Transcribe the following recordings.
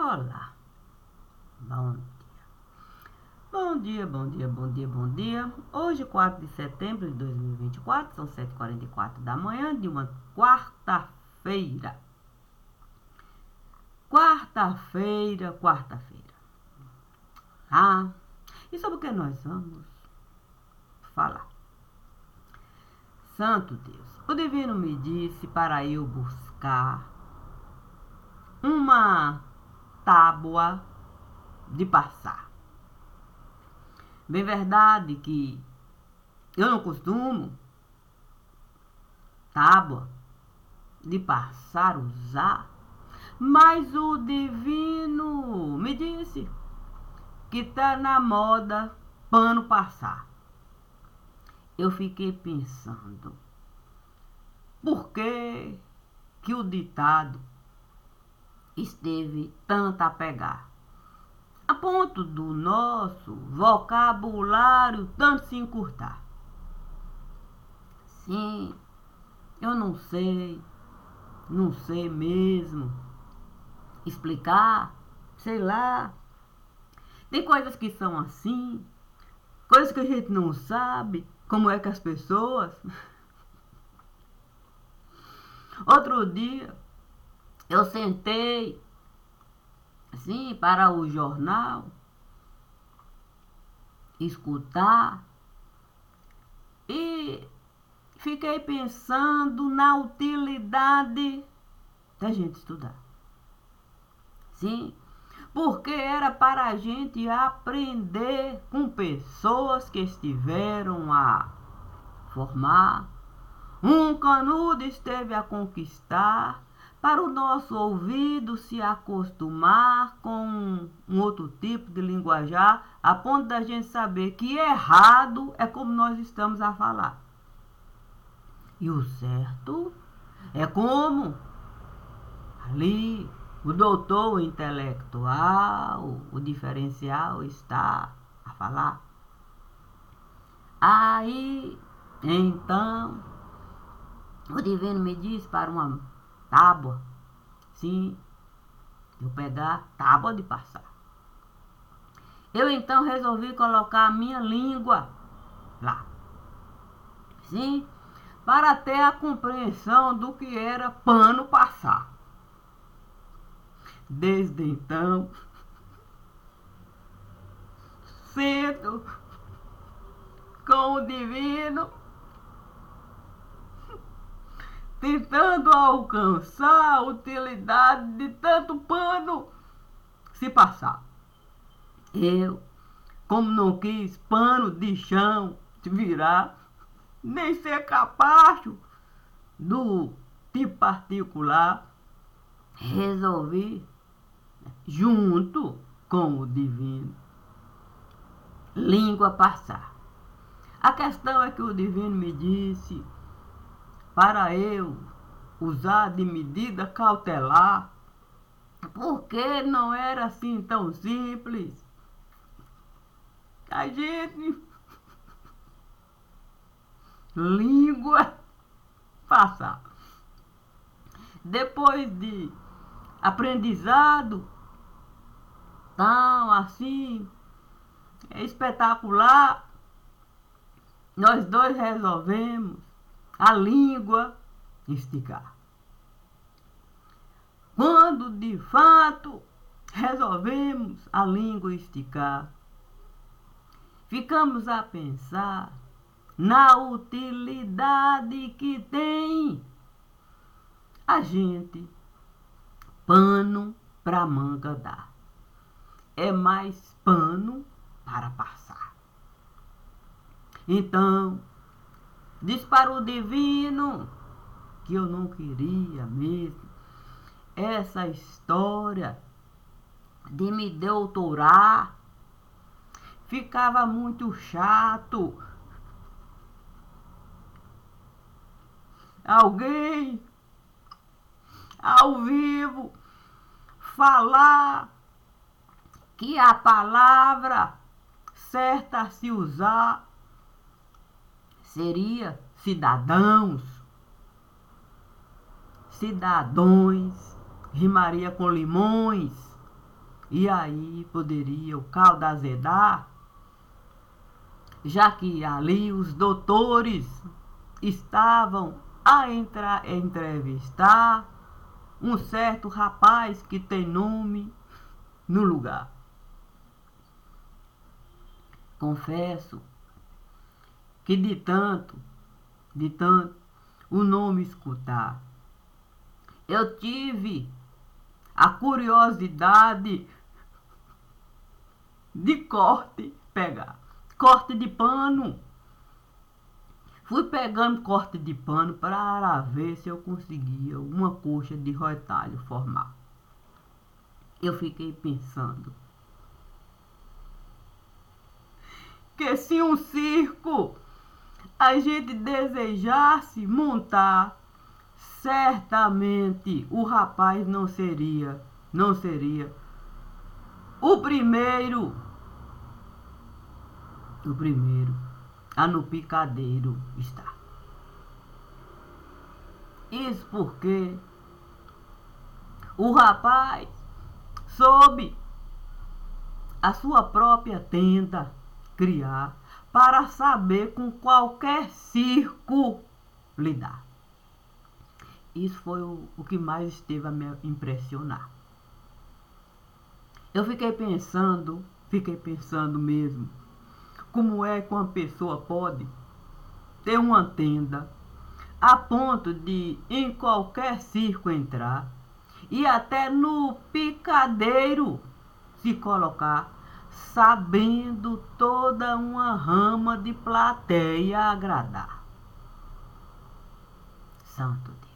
Olá, bom dia. Bom dia, bom dia, bom dia, bom dia. Hoje, 4 de setembro de 2024, são 7h44 da manhã de uma quarta-feira. Quarta-feira. E sobre o que nós vamos falar? Santo Deus, o Divino me disse para eu buscar uma tábua de passar. Bem verdade que eu não costumo tábua de passar usar, mas o Divino me disse que tá na moda pano passar. Eu fiquei pensando, por que o ditado esteve tanto a pegar? A ponto do nosso vocabulário tanto se encurtar. Sim, eu não sei mesmo explicar, sei lá. Tem coisas que são assim, coisas que a gente não sabe como é que as pessoas. Outro dia eu sentei assim para o jornal escutar e fiquei pensando na utilidade da gente estudar. Sim, porque era para a gente aprender com pessoas que estiveram a formar. Um canudo esteve a conquistar, para o nosso ouvido se acostumar com um outro tipo de linguajar, a ponto da gente saber que errado é como nós estamos a falar. E o certo é como ali o doutor intelectual, o diferencial está a falar. Aí, então, o Divino me diz para uma tábua, sim, eu pegar tábua de passar. Eu então resolvi colocar a minha língua lá, sim, para ter a compreensão do que era pano passar. Desde então, sento com o Divino, tentando alcançar a utilidade de tanto pano se passar. Eu, como não quis pano de chão se virar, nem ser capacho do tipo particular, resolvi, junto com o Divino, língua passar. A questão é que o Divino me disse para eu usar de medida cautelar, porque não era assim tão simples. A gente, língua passar. Depois de aprendizado tão assim espetacular, nós dois resolvemos a língua esticar. Quando de fato resolvemos a língua esticar, ficamos a pensar na utilidade que tem a gente pano para manga dar. É mais pano para passar. Então, diz para o Divino que eu não queria mesmo essa história de me doutorar. Ficava muito chato. Alguém ao vivo falar que a palavra certa a se usar seria cidadãos, cidadões, rimaria com limões. E aí poderia o caldo azedar, já que ali os doutores estavam a entrevistar um certo rapaz que tem nome no lugar. Confesso que de tanto o nome escutar, eu tive a curiosidade de pegar corte de pano. Fui pegando corte de pano para ver se eu conseguia uma coxa de retalho formar. Eu fiquei pensando que se um circo a gente desejasse montar, certamente o rapaz não seria o primeiro a no picadeiro estar. Isso porque o rapaz soube a sua própria tenda criar para saber com qualquer circo lidar. Isso foi o que mais esteve a me impressionar. Eu fiquei pensando mesmo, como é que uma pessoa pode ter uma tenda a ponto de em qualquer circo entrar e até no picadeiro se colocar, sabendo toda uma rama de plateia agradar. Santo Deus!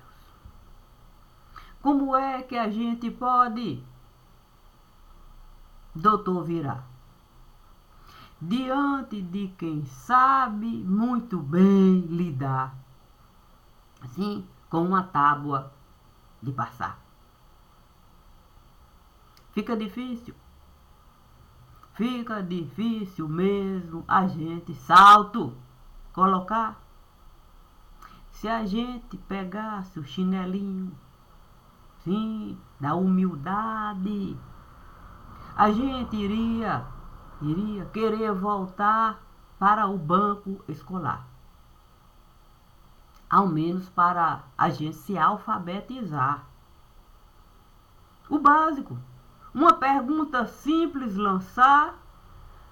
Como é que a gente pode, doutor Virá, diante de quem sabe muito bem lidar, assim, com uma tábua de passar? Fica difícil mesmo a gente colocar. Se a gente pegasse o chinelinho, sim, da humildade, a gente iria querer voltar para o banco escolar. Ao menos para a gente se alfabetizar. O básico. Uma pergunta simples lançar,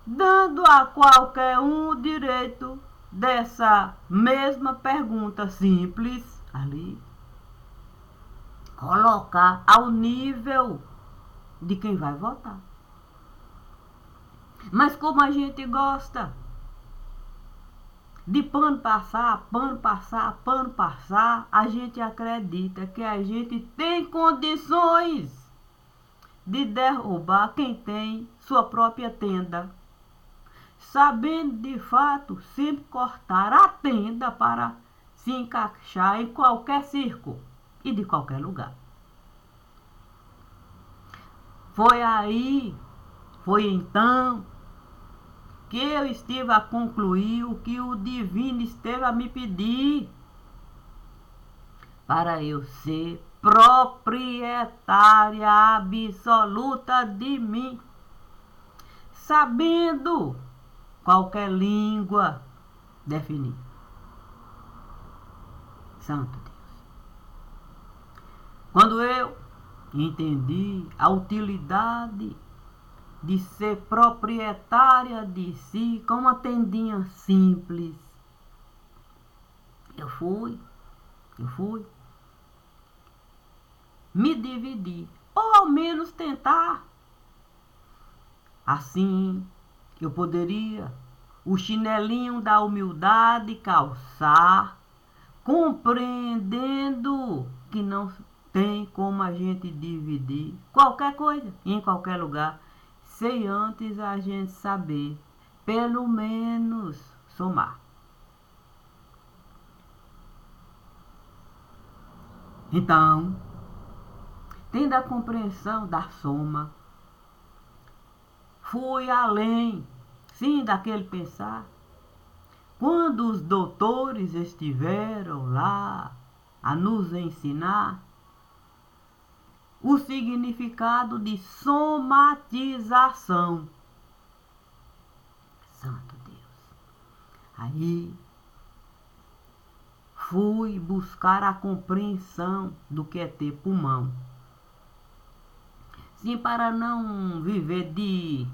dando a qualquer um o direito dessa mesma pergunta simples ali, colocar ao nível de quem vai votar. Mas como a gente gosta de pano passar, a gente acredita que a gente tem condições de derrubar quem tem sua própria tenda, sabendo de fato sempre cortar a tenda para se encaixar em qualquer circo e de qualquer lugar. Foi então que eu estive a concluir o que o divino esteve a me pedir, para eu ser proprietária absoluta de mim, sabendo qualquer língua definir. Santo Deus! Quando eu entendi a utilidade de ser proprietária de si com uma tendinha simples, eu fui me dividir, ou ao menos tentar. Assim, eu poderia o chinelinho da humildade calçar, compreendendo que não tem como a gente dividir qualquer coisa em qualquer lugar, sem antes a gente saber, pelo menos, somar. Então, tendo a compreensão da soma, fui além, sim, daquele pensar. Quando os doutores estiveram lá a nos ensinar, os significado de somatização. Santo Deus. Aí fui buscar a compreensão do que é ter pulmão. Sim, para não viver de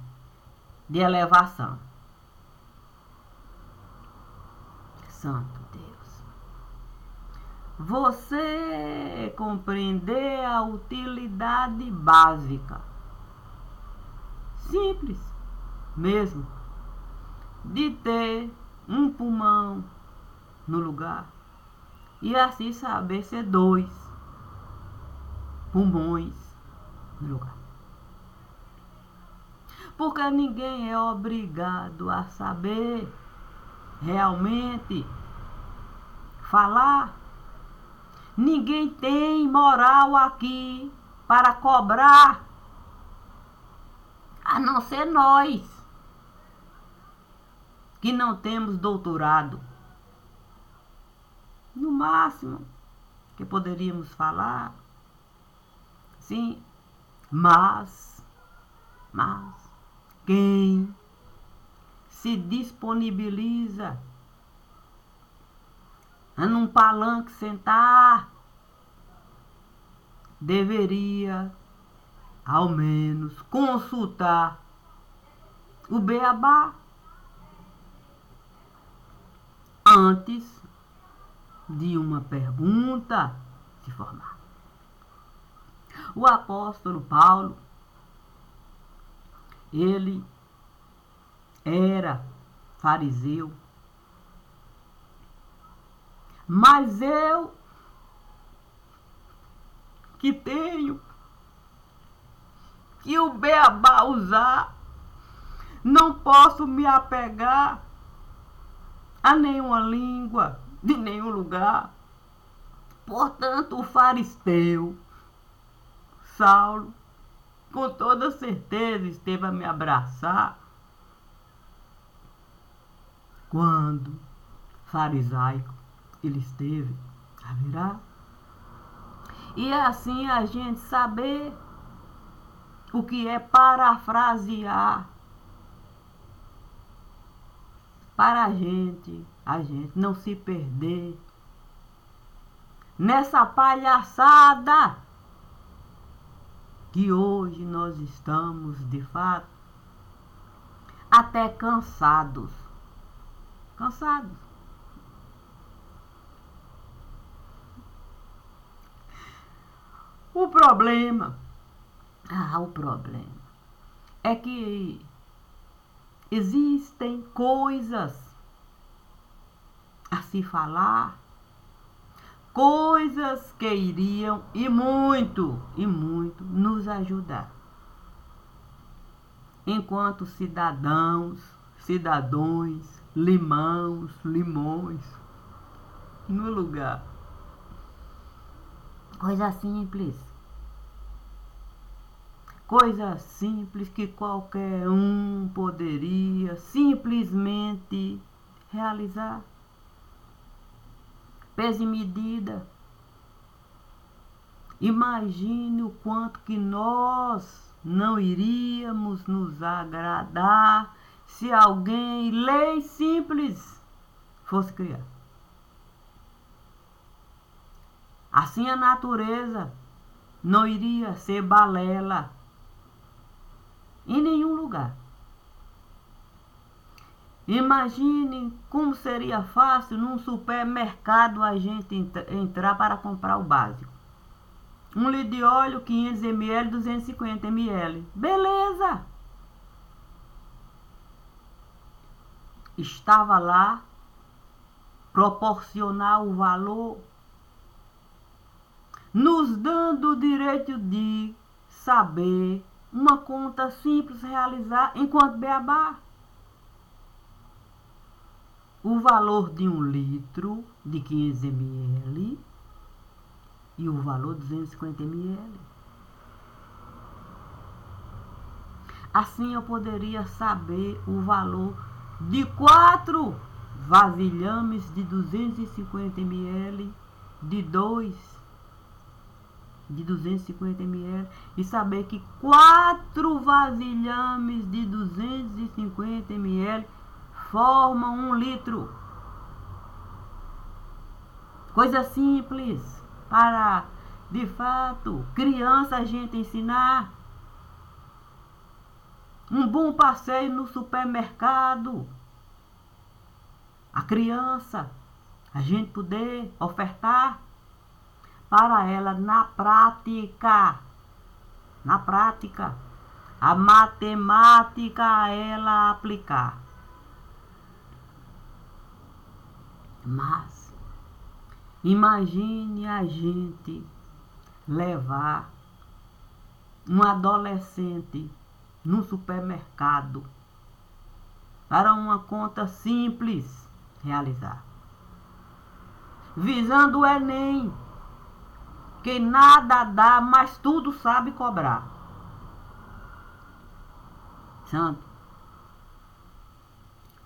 elevação. Santo Deus. Você compreender a utilidade básica, simples mesmo, de ter um pulmão no lugar e assim saber ser 2 pulmões no lugar. Porque ninguém é obrigado a saber realmente falar. Ninguém tem moral aqui para cobrar, a não ser nós, que não temos doutorado. No máximo que poderíamos falar, sim, mas quem se disponibiliza a num palanque sentar, deveria ao menos consultar o beabá antes de uma pergunta se formar. O apóstolo Paulo, ele era fariseu, mas eu que tenho que o beabá usar, não posso me apegar a nenhuma língua de nenhum lugar. Portanto, o fariseu Saulo, com toda certeza, esteve a me abraçar quando farisaico ele esteve a virar. E assim a gente saber o que é parafrasear, para a gente não se perder nessa palhaçada que hoje nós estamos, de fato, até cansados. O problema é que existem coisas a se falar, coisas que iriam e muito nos ajudar enquanto cidadãos, limões no lugar. Coisa simples que qualquer um poderia simplesmente realizar. Peso e medida. Imagine o quanto que nós não iríamos nos agradar se alguém, lei simples, fosse criar. Assim a natureza não iria ser balela em nenhum lugar. Imagine como seria fácil num supermercado a gente entrar para comprar o básico. 1 litro de óleo, 500 ml, 250 ml. Beleza! Estava lá, proporcional o valor, nos dando o direito de saber uma conta simples realizar enquanto beabá. O valor de 1 litro de 500 ml e o valor de 250 ml. Assim eu poderia saber o valor de 4 vasilhames de 250 ml de 2 de 250 ml e saber que 4 vasilhames de 250 ml formam 1 litro. Coisa simples para, de fato, criança a gente ensinar. Um bom passeio no supermercado. A criança, a gente poder ofertar para ela na prática. Na prática. A matemática a ela aplicar. Mas imagine a gente levar um adolescente no supermercado para uma conta simples realizar, visando o Enem, que nada dá, mas tudo sabe cobrar. Santo,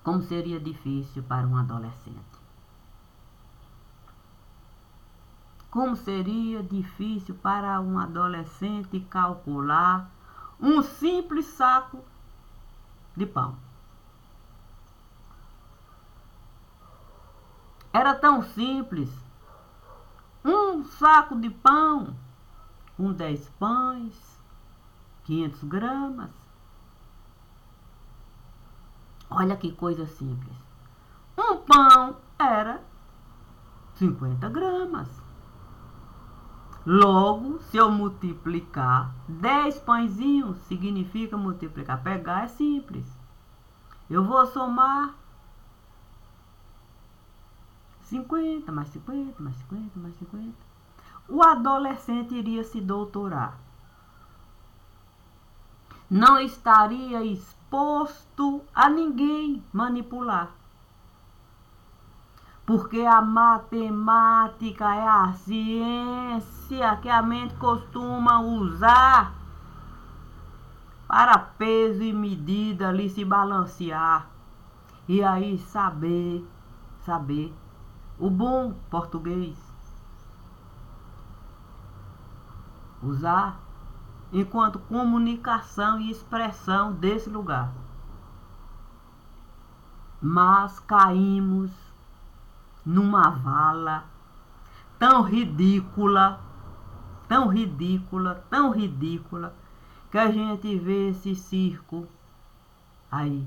como seria difícil para um adolescente. Como seria difícil para um adolescente calcular um simples saco de pão. Era tão simples. Um saco de pão com 10 pães, 500 gramas. Olha que coisa simples. Um pão era 50 gramas. Logo, se eu multiplicar 10 pãezinhos, significa multiplicar. Pegar é simples. Eu vou somar 50, mais 50, mais 50, mais 50. O adolescente iria se doutorar. Não estaria exposto a ninguém manipular. Porque a matemática é a ciência que a mente costuma usar para peso e medida ali se balancear. E aí saber o bom português. Usar enquanto comunicação e expressão desse lugar. Mas caímos numa vala tão ridícula, tão ridícula, tão ridícula, que a gente vê esse circo aí.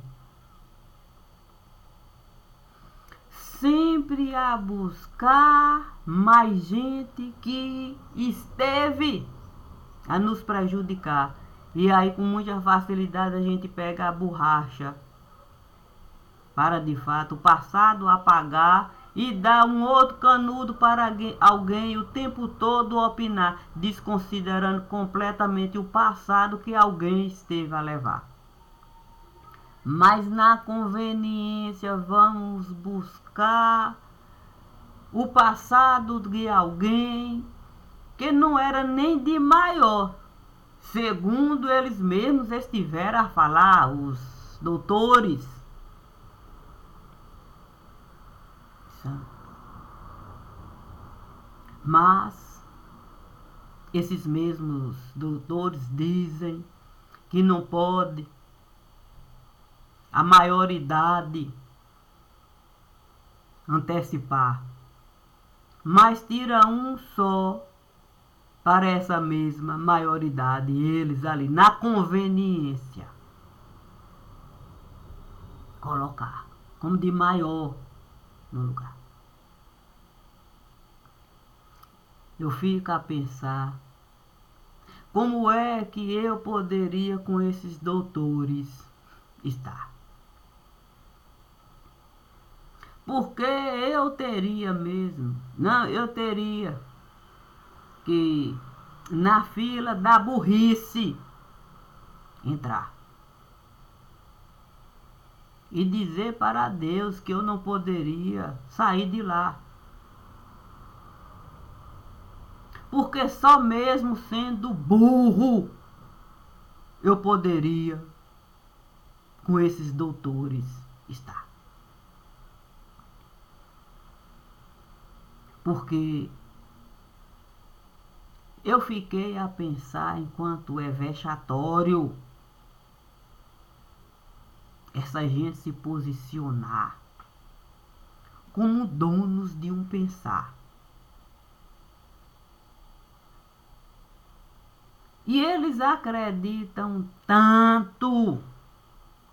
Sempre a buscar mais gente que esteve a nos prejudicar. E aí com muita facilidade a gente pega a borracha para de fato o passado apagar e dar um outro canudo para alguém o tempo todo opinar, desconsiderando completamente o passado que alguém esteve a levar. Mas na conveniência vamos buscar o passado de alguém que não era nem de maior, segundo eles mesmos estiveram a falar, os doutores. Mas esses mesmos doutores dizem que não pode a maioridade antecipar, mas tira um só para essa mesma maioridade, eles ali na conveniência colocar como de maior no lugar. Eu fico a pensar como é que eu poderia com esses doutores estar. Porque eu teria mesmo, não, eu teria que na fila da burrice entrar e dizer para Deus que eu não poderia sair de lá. Porque só mesmo sendo burro eu poderia com esses doutores estar. Porque eu fiquei a pensar enquanto é vexatório essa gente se posicionar como donos de um pensar. E eles acreditam tanto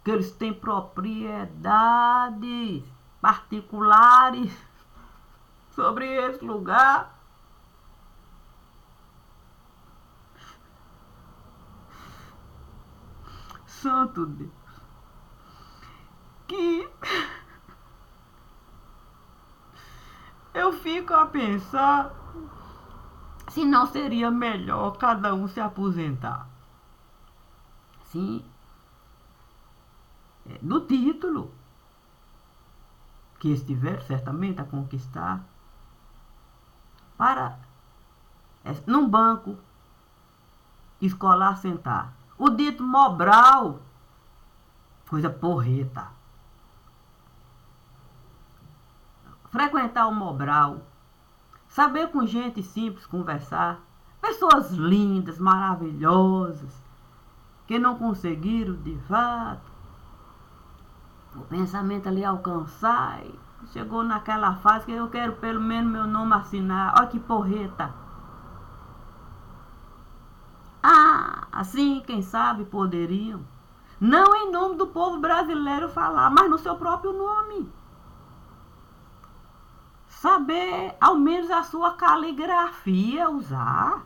que eles têm propriedades particulares sobre esse lugar. Santo Deus. Que eu fico a pensar se não seria melhor cada um se aposentar. Sim, do título que estiver certamente a conquistar, para num banco escolar sentar. O dito Mobral, coisa porreta. Frequentar o Mobral, saber com gente simples conversar, pessoas lindas, maravilhosas, que não conseguiram de fato o pensamento ali alcançar, e chegou naquela fase que eu quero pelo menos meu nome assinar. Olha que porreta. Ah, assim, quem sabe poderiam, não em nome do povo brasileiro falar, mas no seu próprio nome. Saber ao menos a sua caligrafia usar.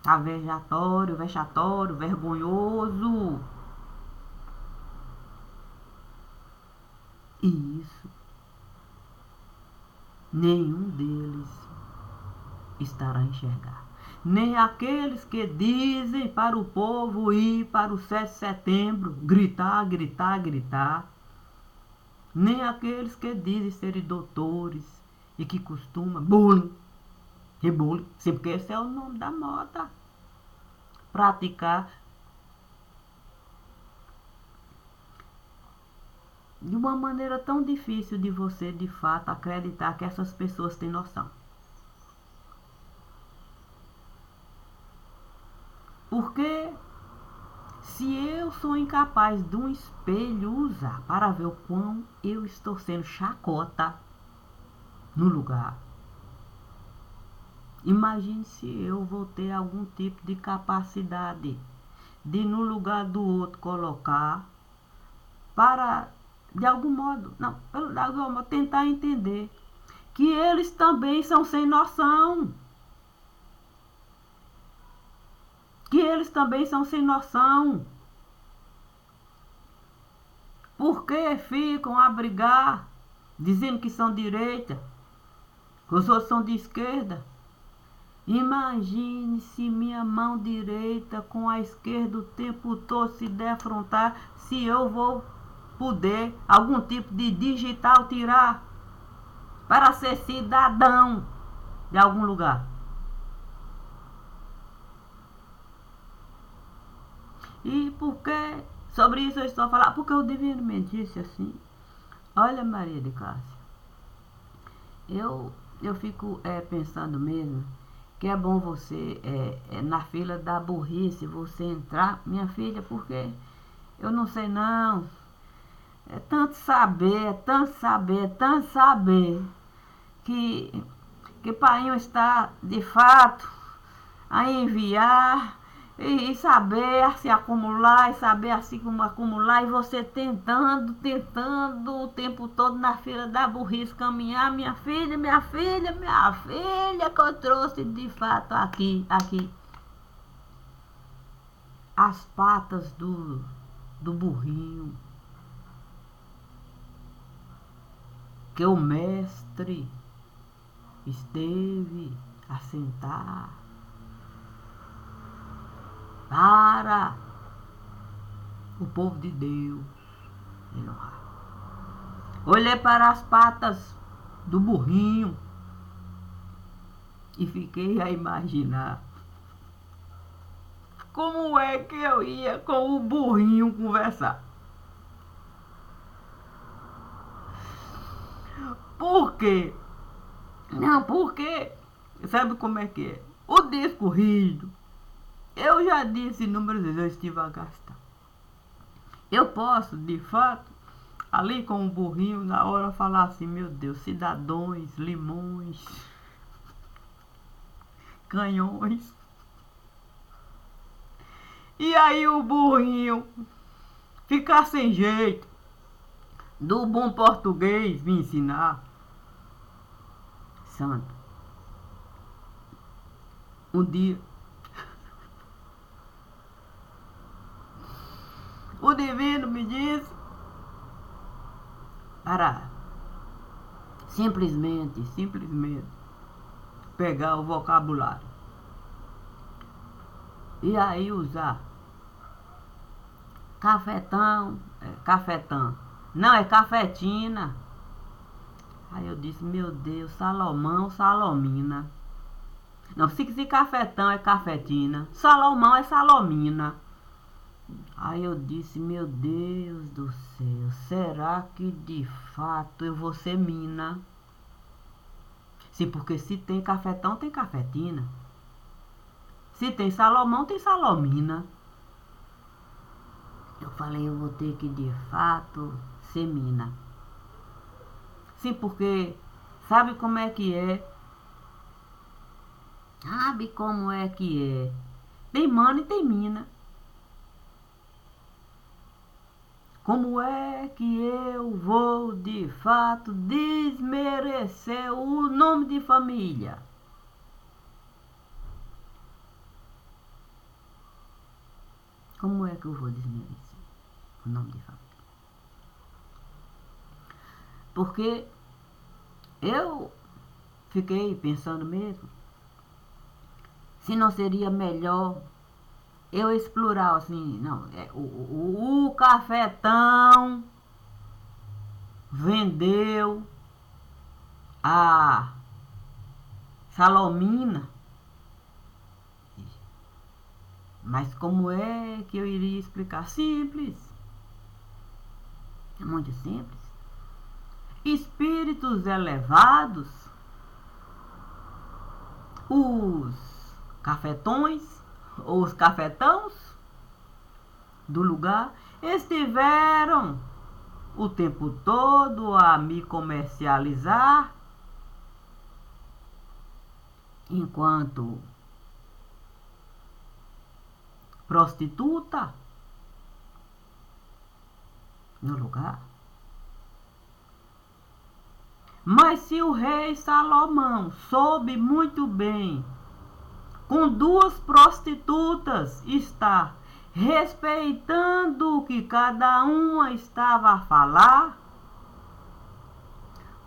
Tá vexatório, vergonhoso. Isso. Nenhum deles estará a enxergar. Nem aqueles que dizem para o povo ir para o 7 de setembro, gritar, gritar, gritar. Nem aqueles que dizem serem doutores e que costumam bullying, rebullying, sempre que esse é o nome da moda, praticar de uma maneira tão difícil de você, de fato, acreditar que essas pessoas têm noção. Porque se eu sou incapaz de um espelho usar para ver o quão eu estou sendo chacota no lugar, imagine se eu vou ter algum tipo de capacidade de no lugar do outro colocar para, de algum modo, não, de algum modo tentar entender que eles também são sem noção. Que eles também são sem noção. Porque ficam a brigar, dizendo que são direita, que os outros são de esquerda. Imagine se minha mão direita com a esquerda o tempo todo se defrontar, se eu vou poder algum tipo de digital tirar para ser cidadão de algum lugar. E por que sobre isso eu estou a falar? Porque o Divino me disse assim: olha, Maria de Cássia, eu fico pensando mesmo que é bom você, na fila da burrice, você entrar, minha filha, porque eu não sei não. É tanto saber, tanto saber, tanto saber, que Painho está, de fato, a enviar e saber se acumular, e saber assim como acumular, e você tentando o tempo todo na fila da burrice caminhar, minha filha, que eu trouxe de fato aqui, as patas do burrinho, que o mestre esteve a sentar para o povo de Deus honrar. Olhei para as patas do burrinho e fiquei a imaginar como é que eu ia com o burrinho conversar. Por quê? Não, porque Sabe como é que é? O disco rígido, eu já disse inúmeras vezes, eu estive a gastar. Eu posso, de fato, ali com o burrinho, na hora falar assim, meu Deus, cidadãos, limões, canhões. E aí o burrinho ficar sem jeito do bom português me ensinar. Santo. Um dia, o divino me disse para simplesmente pegar o vocabulário e aí usar cafetão, não, é cafetina. Aí eu disse, meu Deus, Salomão, Salomina. Não, se cafetão é cafetina, Salomão é Salomina. Aí eu disse, meu Deus do céu, será que de fato eu vou ser mina? Sim, porque se tem cafetão, tem cafetina. Se tem Salomão, tem Salomina. Eu falei, eu vou ter que de fato ser mina. Sim, porque sabe como é que é? Sabe como é que é? Tem mana e tem mina. Como é que eu vou de fato desmerecer o nome de família? Como é que eu vou desmerecer o nome de família? Porque eu fiquei pensando mesmo, se não seria melhor eu explorar assim, não, o cafetão vendeu a Salomina, mas como é que eu iria explicar? Simples, é muito simples. Espíritos elevados, os cafetões ou os cafetãos do lugar estiveram o tempo todo a me comercializar, enquanto prostituta no lugar. Mas se o rei Salomão soube muito bem, com duas prostitutas, estar respeitando o que cada uma estava a falar,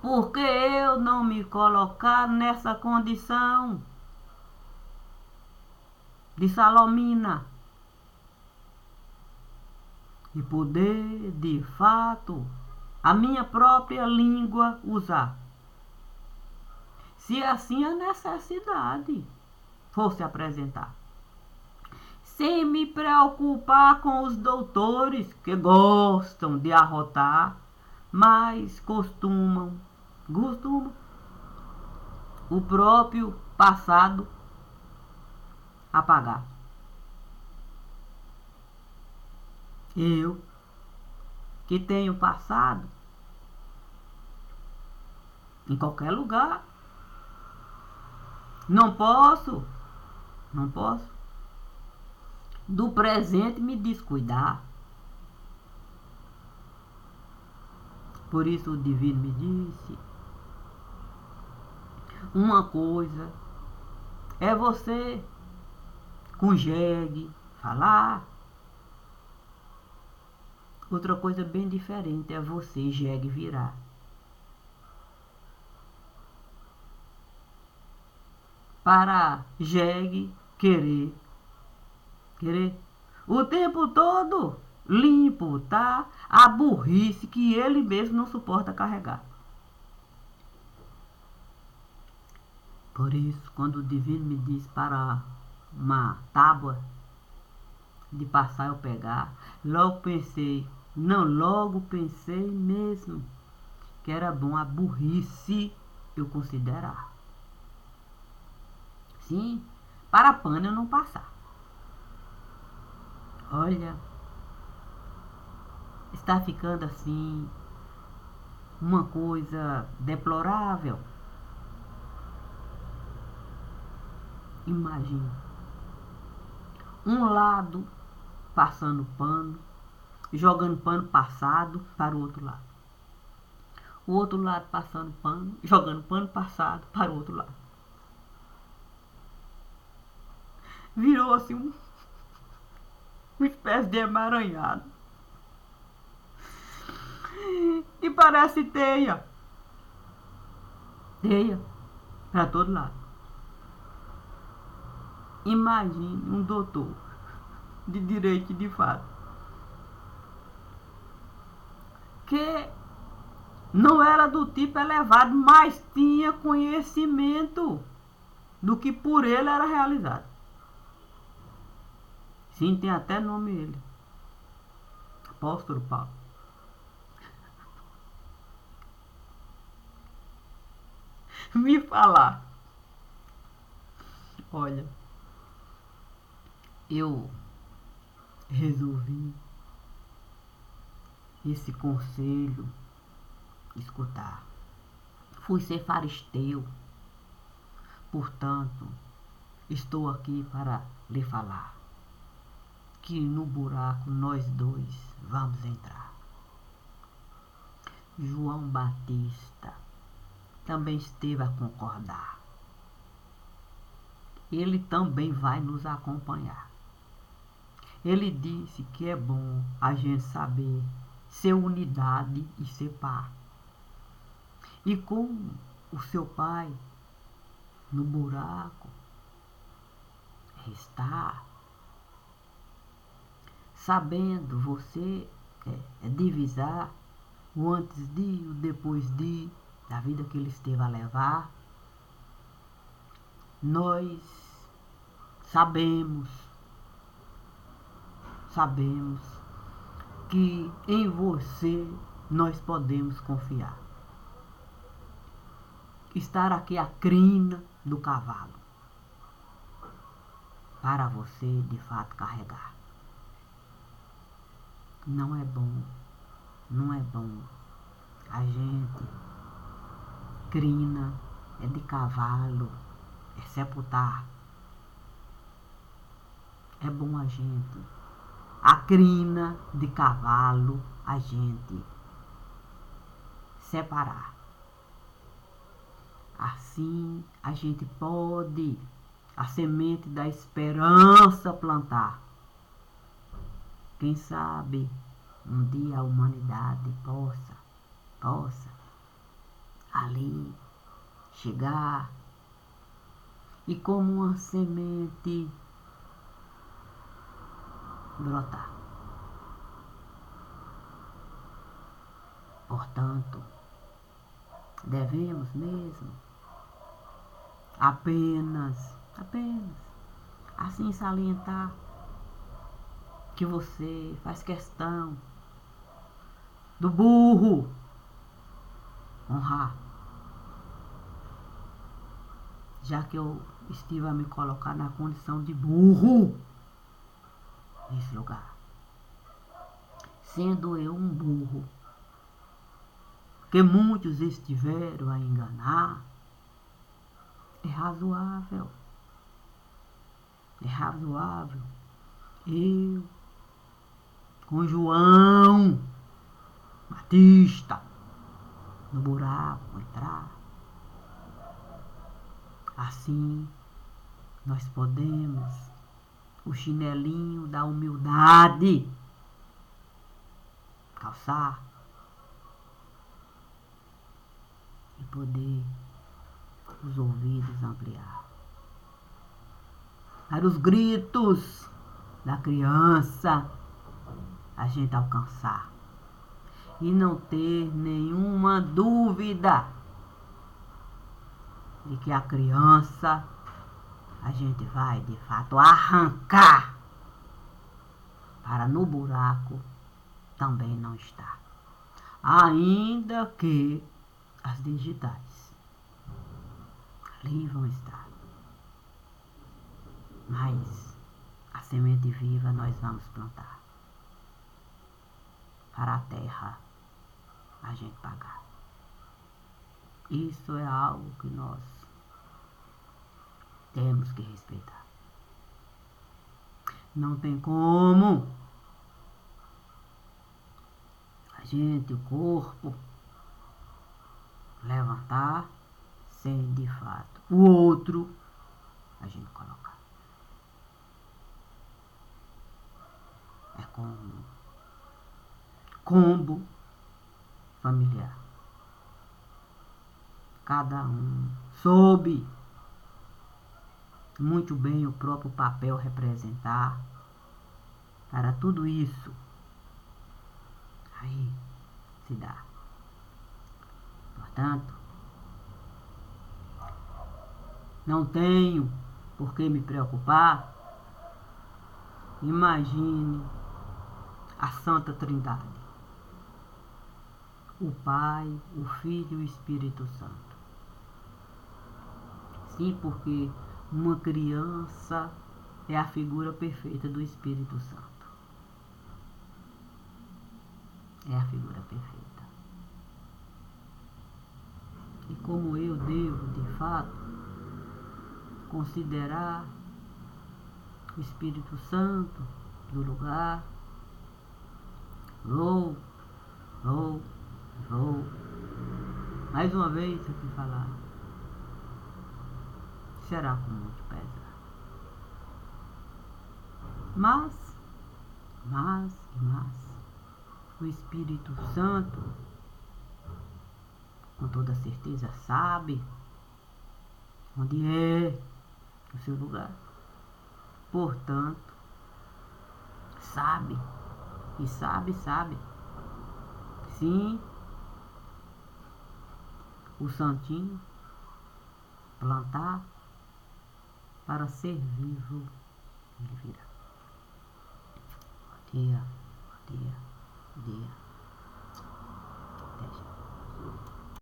por que eu não me colocar nessa condição de Salomina e poder, de fato, a minha própria língua usar? Se assim a necessidade fosse apresentar. Sem me preocupar com os doutores que gostam de arrotar, mas costumam o próprio passado apagar. Eu, que tenho passado em qualquer lugar, não posso do presente me descuidar. Por isso o divino me disse, uma coisa é você com jegue falar, outra coisa bem diferente é você jegue virar. Para jegue querer o tempo todo limpo, tá? A burrice que ele mesmo não suporta carregar. Por isso, quando o divino me diz para uma tábua de passar eu pegar, logo pensei mesmo que era bom a burrice eu considerar. Sim, para a pane não passar. Olha, está ficando assim uma coisa deplorável. Imagine um lado passando pano, jogando pano passado para o outro lado. O outro lado passando pano, jogando pano passado para o outro lado. Virou assim uma espécie de emaranhado. E parece teia. Teia para todo lado. Imagine um doutor de direito de fato que não era do tipo elevado, mas tinha conhecimento do que por ele era realizado. Sim, tem até nome ele. Apóstolo Paulo. Me falar. Olha, eu resolvi esse conselho escutar. Fui ser faristeu. Portanto, estou aqui para lhe falar que no buraco nós dois vamos entrar. João Batista também esteve a concordar. Ele também vai nos acompanhar. Ele disse que é bom a gente saber ser unidade e ser par. E como o seu pai no buraco está, sabendo você divisar o antes de, o depois de, da vida que ele esteve a levar, nós sabemos que em você nós podemos confiar. Estar aqui a crina do cavalo para você de fato carregar. Não é bom a gente crina é de cavalo, é sepultar. É bom a gente a crina de cavalo a gente separar. Assim a gente pode a semente da esperança plantar. Quem sabe um dia a humanidade possa ali chegar e como uma semente brotar. Portanto, devemos mesmo apenas assim salientar que você faz questão do burro honrar, já que eu estive a me colocar na condição de burro nesse lugar, sendo eu um burro que muitos estiveram a enganar. É razoável eu com João Batista no buraco entrar. Assim nós podemos o chinelinho da humildade calçar e poder os ouvidos ampliar para os gritos da criança a gente alcançar e não ter nenhuma dúvida de que a criança a gente vai de fato arrancar para no buraco também não estar, ainda que as digitais ali vão estar. Mas a semente viva nós vamos plantar para a terra a gente pagar. Isso é algo que nós temos que respeitar. Não tem como a gente, o corpo, levantar sem de fato o outro a gente colocar. É como combo familiar. Cada um soube muito bem o próprio papel representar para tudo isso. Aí se dá. Portanto, não tenho por que me preocupar. Imagine a Santa Trindade: o Pai, o Filho e o Espírito Santo. Sim, porque uma criança é a figura perfeita do Espírito Santo. É a figura perfeita. E como eu devo, de fato, considerar o Espírito Santo do lugar, vou mais uma vez aqui falar, será com muito pesar. Mas, o Espírito Santo, com toda certeza, sabe onde é o seu lugar. Portanto, sabe. Sim, o santinho plantar para ser vivo ele virá. Bom dia. Até já.